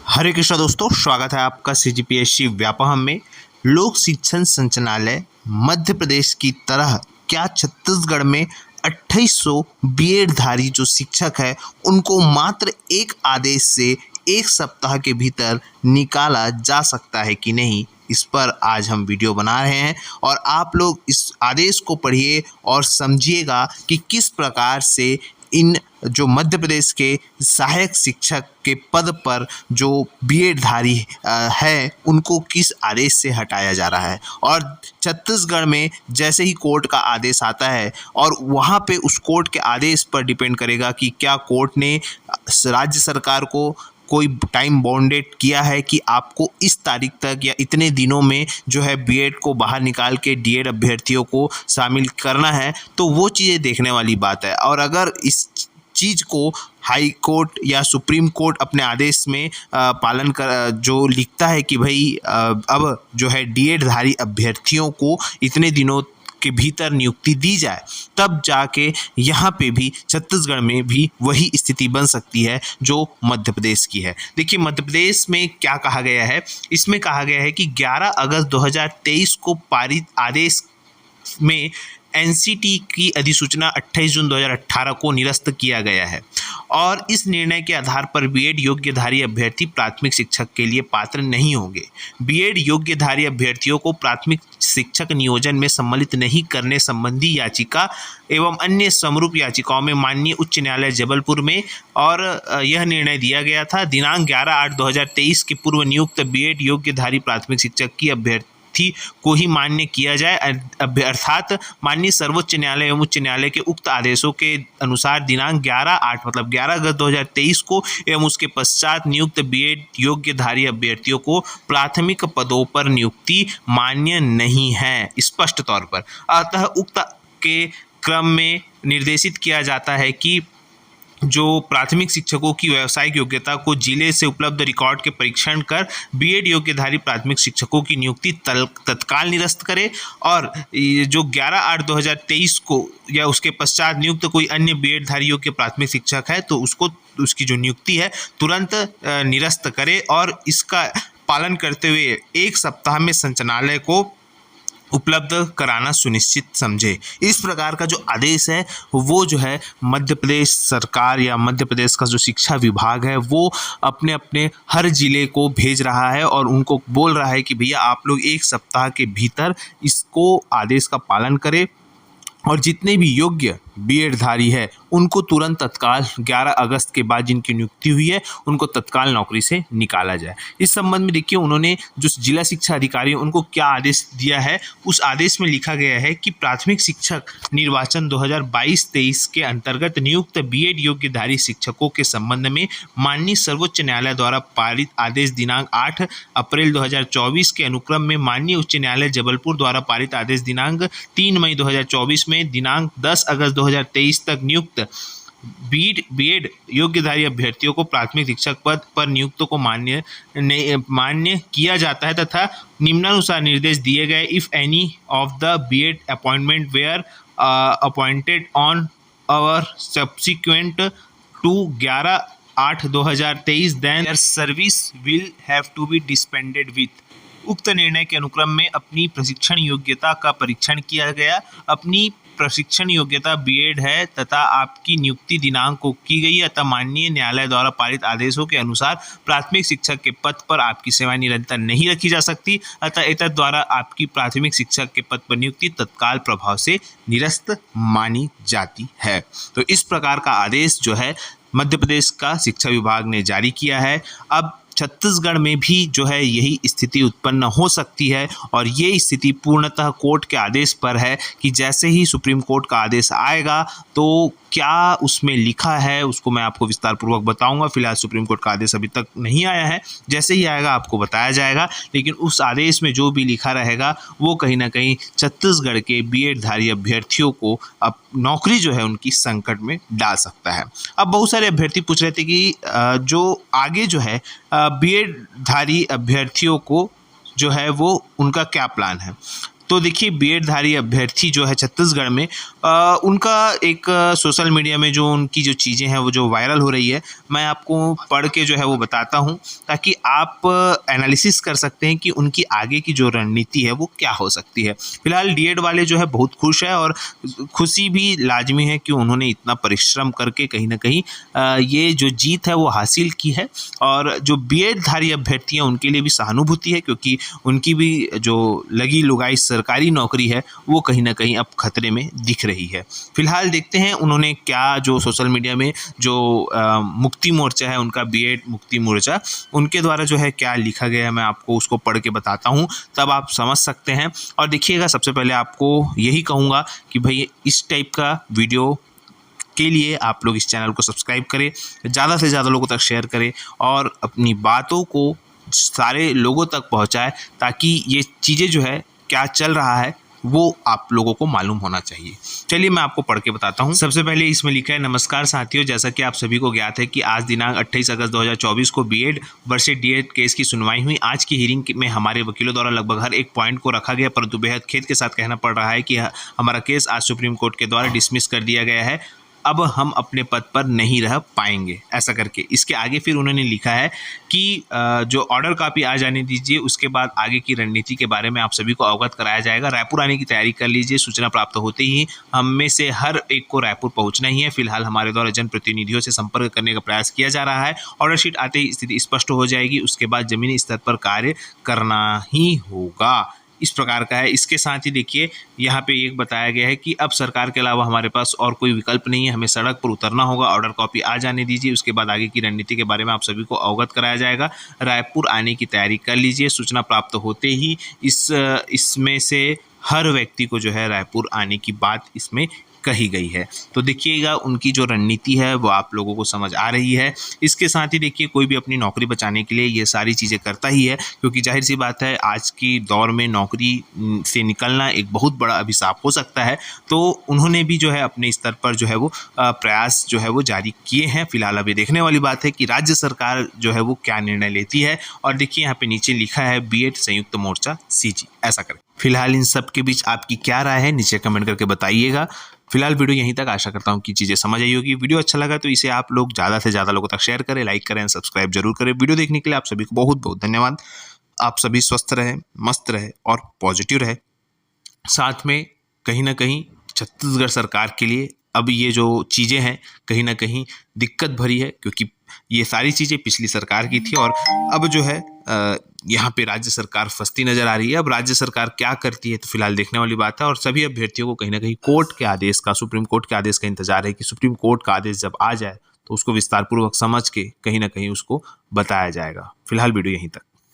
हरे कृष्णा दोस्तों, स्वागत है आपका CGPSC व्यापहम में। लोक शिक्षण संचालनालय मध्य प्रदेश की तरह क्या छत्तीसगढ़ में 2800 बीएड धारी जो शिक्षक है उनको मात्र एक आदेश से एक सप्ताह के भीतर निकाला जा सकता है कि नहीं, इस पर आज हम वीडियो बना रहे हैं और आप लोग इस आदेश को पढ़िए और समझिएगा कि किस प्रकार से इन जो मध्य प्रदेश के सहायक शिक्षक के पद पर जो बीएड धारी है उनको किस आदेश से हटाया जा रहा है। और छत्तीसगढ़ में जैसे ही कोर्ट का आदेश आता है और वहाँ पे उस कोर्ट के आदेश पर डिपेंड करेगा कि क्या कोर्ट ने राज्य सरकार को कोई टाइम बाउंडेड किया है कि आपको इस तारीख तक या इतने दिनों में जो है बीएड को बाहर निकाल के डीएड अभ्यर्थियों को शामिल करना है, तो वो चीज़ें देखने वाली बात है। और अगर इस चीज़ को हाई कोर्ट या सुप्रीम कोर्ट अपने आदेश में पालन कर जो लिखता है कि भाई अब जो है डीएड धारी अभ्यर्थियों को इतने दिनों के भीतर नियुक्ति दी जाए, तब जाके यहाँ पे भी छत्तीसगढ़ में भी वही स्थिति बन सकती है जो मध्य प्रदेश की है। देखिए मध्य प्रदेश में क्या कहा गया है, इसमें कहा गया है कि 11 अगस्त 2023 को पारित आदेश में एनसीटी की अधिसूचना 28 जून 2018 को निरस्त किया गया है और इस निर्णय के आधार पर बीएड योग्यधारी अभ्यर्थी प्राथमिक शिक्षक के लिए पात्र नहीं होंगे। बीएड योग्यधारी अभ्यर्थियों को प्राथमिक शिक्षक नियोजन में सम्मिलित नहीं करने संबंधी याचिका एवं अन्य समरूप याचिकाओं में माननीय उच्च न्यायालय जबलपुर में और यह निर्णय दिया गया था। दिनांक 11/8/2023 के पूर्व नियुक्त बीएड योग्यधारी प्राथमिक शिक्षक की अभ्यर्थी को ही मान्य किया जाए, अर्थात माननीय सर्वोच्च न्यायालय एवं उच्च न्यायालय के उक्त आदेशों के अनुसार दिनांक 11/8 मतलब 11 अगस्त 2023 को एवं उसके पश्चात नियुक्त बीएड योग्यधारी अभ्यर्थियों को प्राथमिक पदों पर नियुक्ति मान्य नहीं है स्पष्ट तौर पर। अतः उक्त के क्रम में निर्देशित किया जाता है कि जो प्राथमिक शिक्षकों की व्यावसायिक योग्यता को जिले से उपलब्ध रिकॉर्ड के परीक्षण कर बीएड योग्यधारी प्राथमिक शिक्षकों की नियुक्ति तत्काल निरस्त करे और जो 11/8/2023 को या उसके पश्चात नियुक्त कोई अन्य बीएड धारियों के प्राथमिक शिक्षक है तो उसकी जो नियुक्ति है तुरंत निरस्त करे और इसका पालन करते हुए एक सप्ताह में संचालनालय को उपलब्ध कराना सुनिश्चित समझे। इस प्रकार का जो आदेश है वो जो है मध्य प्रदेश सरकार या मध्य प्रदेश का जो शिक्षा विभाग है वो अपने अपने हर जिले को भेज रहा है और उनको बोल रहा है कि भैया आप लोग एक सप्ताह के भीतर इसको आदेश का पालन करें और जितने भी योग्य बीएड धारी है उनको तुरंत तत्काल 11 अगस्त के बाद जिनकी नियुक्ति हुई है उनको तत्काल नौकरी से निकाला जाए। इस संबंध में देखिए उन्होंने जो जिला शिक्षा अधिकारी उनको क्या आदेश दिया है, उस आदेश में लिखा गया है कि प्राथमिक शिक्षक निर्वाचन 2022-23 के अंतर्गत नियुक्त बीएड योग्यधारी शिक्षकों के संबंध में माननीय सर्वोच्च न्यायालय द्वारा पारित आदेश दिनांक 8 अप्रैल 2024 के अनुक्रम में माननीय उच्च न्यायालय जबलपुर द्वारा पारित आदेश दिनांक 3 मई 2024 में दिनांक 10 अगस्त 2023 तक नियुक्त बीएड योग्यधारी अभ्यर्थियों को प्राथमिक शिक्षक पद पर नियुक्तों को मान्य किया जाता है तथा निम्नानुसार निर्देश दिए गए। If any of the BEd appointment were appointed on our subsequent to 11/8/2023 then there service will have to be dispensed with. उक्त निर्णय के अनुक्रम में अपनी प्रशिक्षण योग्यता का परीक्षण किया गया। अपनी प्रशिक्षण योग्यता बीएड है तथा आपकी नियुक्ति दिनांक को की गई है, अतः माननीय न्यायालय द्वारा पारित आदेशों के अनुसार प्राथमिक शिक्षक के पद पर आपकी सेवाएं निरंतर नहीं रखी जा सकती, अतः एतद द्वारा आपकी प्राथमिक शिक्षक के पद पर नियुक्ति तत्काल प्रभाव से निरस्त मानी जाती है। तो इस प्रकार का आदेश जो है मध्य प्रदेश का शिक्षा विभाग ने जारी किया है। अब छत्तीसगढ़ में भी जो है यही स्थिति उत्पन्न हो सकती है और ये स्थिति पूर्णतः कोर्ट के आदेश पर है कि जैसे ही सुप्रीम कोर्ट का आदेश आएगा तो क्या उसमें लिखा है उसको मैं आपको विस्तार पूर्वक बताऊंगा। फिलहाल सुप्रीम कोर्ट का आदेश अभी तक नहीं आया है, जैसे ही आएगा आपको बताया जाएगा, लेकिन उस आदेश में जो भी लिखा रहेगा वो कहीं ना कहीं छत्तीसगढ़ के बीएड धारी अभ्यर्थियों को अब नौकरी जो है उनकी संकट में डाल सकता है। अब बहुत सारे अभ्यर्थी पूछ रहे थे कि जो आगे जो है बीएड धारी अभ्यर्थियों को जो है वो उनका क्या प्लान है। तो देखिए बीएड-धारी अभ्यर्थी जो है छत्तीसगढ़ में उनका एक सोशल मीडिया में जो उनकी जो चीज़ें हैं वो जो वायरल हो रही है, मैं आपको पढ़ के जो है वो बताता हूँ, ताकि आप एनालिसिस कर सकते हैं कि उनकी आगे की जो रणनीति है वो क्या हो सकती है। फिलहाल डीएड वाले जो है बहुत खुश है, और खुशी भी लाजमी है कि उन्होंने इतना परिश्रम करके कहीं न कहीं ये जो जीत है वो हासिल की है। और जो बीएड-धारी अभ्यर्थी हैं उनके लिए भी सहानुभूति है, क्योंकि उनकी भी जो लगी लुगाई सरकारी नौकरी है वो कहीं न कहीं अब खतरे में दिख रही है। फिलहाल देखते हैं उन्होंने क्या जो सोशल मीडिया में जो मुक्ति मोर्चा है उनका, बीएड मुक्ति मोर्चा, उनके द्वारा जो है क्या लिखा गया है, मैं आपको उसको पढ़ के बताता हूँ, तब आप समझ सकते हैं। और देखिएगा, सबसे पहले आपको यही कहूँगा कि भाई इस टाइप का वीडियो के लिए आप लोग इस चैनल को सब्सक्राइब करें, ज़्यादा से ज़्यादा लोगों तक शेयर करें और अपनी बातों को सारे लोगों तक पहुंचाएं, ताकि ये चीज़ें जो है क्या चल रहा है वो आप लोगों को मालूम होना चाहिए। चलिए मैं आपको पढ़ के बताता हूँ। सबसे पहले इसमें लिखा है, नमस्कार साथियों, जैसा कि आप सभी को ज्ञात है कि आज दिनांक 28 अगस्त 2024 को बीएड वर्सेस डीएड केस की सुनवाई हुई। आज की हियरिंग में हमारे वकीलों द्वारा लगभग हर एक पॉइंट को रखा गया, परंतु बेहद खेद के साथ कहना पड़ रहा है कि हमारा केस आज सुप्रीम कोर्ट के द्वारा डिसमिस कर दिया गया है। अब हम अपने पद पर नहीं रह पाएंगे, ऐसा करके। इसके आगे फिर उन्होंने लिखा है कि जो ऑर्डर कॉपी आ जाने दीजिए, उसके बाद आगे की रणनीति के बारे में आप सभी को अवगत कराया जाएगा। रायपुर आने की तैयारी कर लीजिए, सूचना प्राप्त होते ही हम में से हर एक को रायपुर पहुंचना ही है। फिलहाल हमारे द्वारा जनप्रतिनिधियों से संपर्क करने का प्रयास किया जा रहा है। ऑर्डर शीट आते ही स्थिति स्पष्ट हो जाएगी, उसके बाद जमीनी स्तर पर कार्य करना ही होगा। इस प्रकार का है। इसके साथ ही देखिए यहाँ पे एक बताया गया है कि अब सरकार के अलावा हमारे पास और कोई विकल्प नहीं है, हमें सड़क पर उतरना होगा। ऑर्डर कॉपी आ जाने दीजिए, उसके बाद आगे की रणनीति के बारे में आप सभी को अवगत कराया जाएगा। रायपुर आने की तैयारी कर लीजिए, सूचना प्राप्त होते ही इसमें से हर व्यक्ति को जो है रायपुर आने की बात इसमें कही गई है। तो देखिएगा उनकी जो रणनीति है वो आप लोगों को समझ आ रही है। इसके साथ ही देखिए कोई भी अपनी नौकरी बचाने के लिए ये सारी चीज़ें करता ही है, क्योंकि जाहिर सी बात है आज की दौर में नौकरी से निकलना एक बहुत बड़ा अभिशाप हो सकता है। तो उन्होंने भी जो है अपने स्तर पर जो है वो प्रयास जो है वो जारी किए हैं। फिलहाल अभी देखने वाली बात है कि राज्य सरकार जो है वो क्या निर्णय लेती है। और देखिए यहाँ पे नीचे लिखा है बीएड संयुक्त मोर्चा सीजी, ऐसा करें। फिलहाल इन सब के बीच आपकी क्या राय है नीचे कमेंट करके बताइएगा। फिलहाल वीडियो यहीं तक, आशा करता हूँ कि चीज़ें समझ आई होगी। वीडियो अच्छा लगा तो इसे आप लोग ज़्यादा से ज़्यादा लोगों तक शेयर करें, लाइक करें, सब्सक्राइब जरूर करें। वीडियो देखने के लिए आप सभी को बहुत बहुत धन्यवाद। आप सभी स्वस्थ रहें, मस्त रहे और पॉजिटिव रहे। साथ में कहीं ना कहीं छत्तीसगढ़ सरकार के लिए अब ये जो चीज़ें हैं कहीं ना कहीं दिक्कत भरी है, क्योंकि ये सारी चीज़ें पिछली सरकार की थी और अब जो है यहाँ पे राज्य सरकार फंसती नज़र आ रही है। अब राज्य सरकार क्या करती है तो फिलहाल देखने वाली बात है। और सभी अभ्यर्थियों को कहीं ना कहीं कोर्ट के आदेश का, सुप्रीम कोर्ट के आदेश का इंतजार है कि सुप्रीम कोर्ट का आदेश जब आ जाए तो उसको विस्तारपूर्वक समझ के कहीं ना कहीं उसको बताया जाएगा। फिलहाल वीडियो यहीं तक।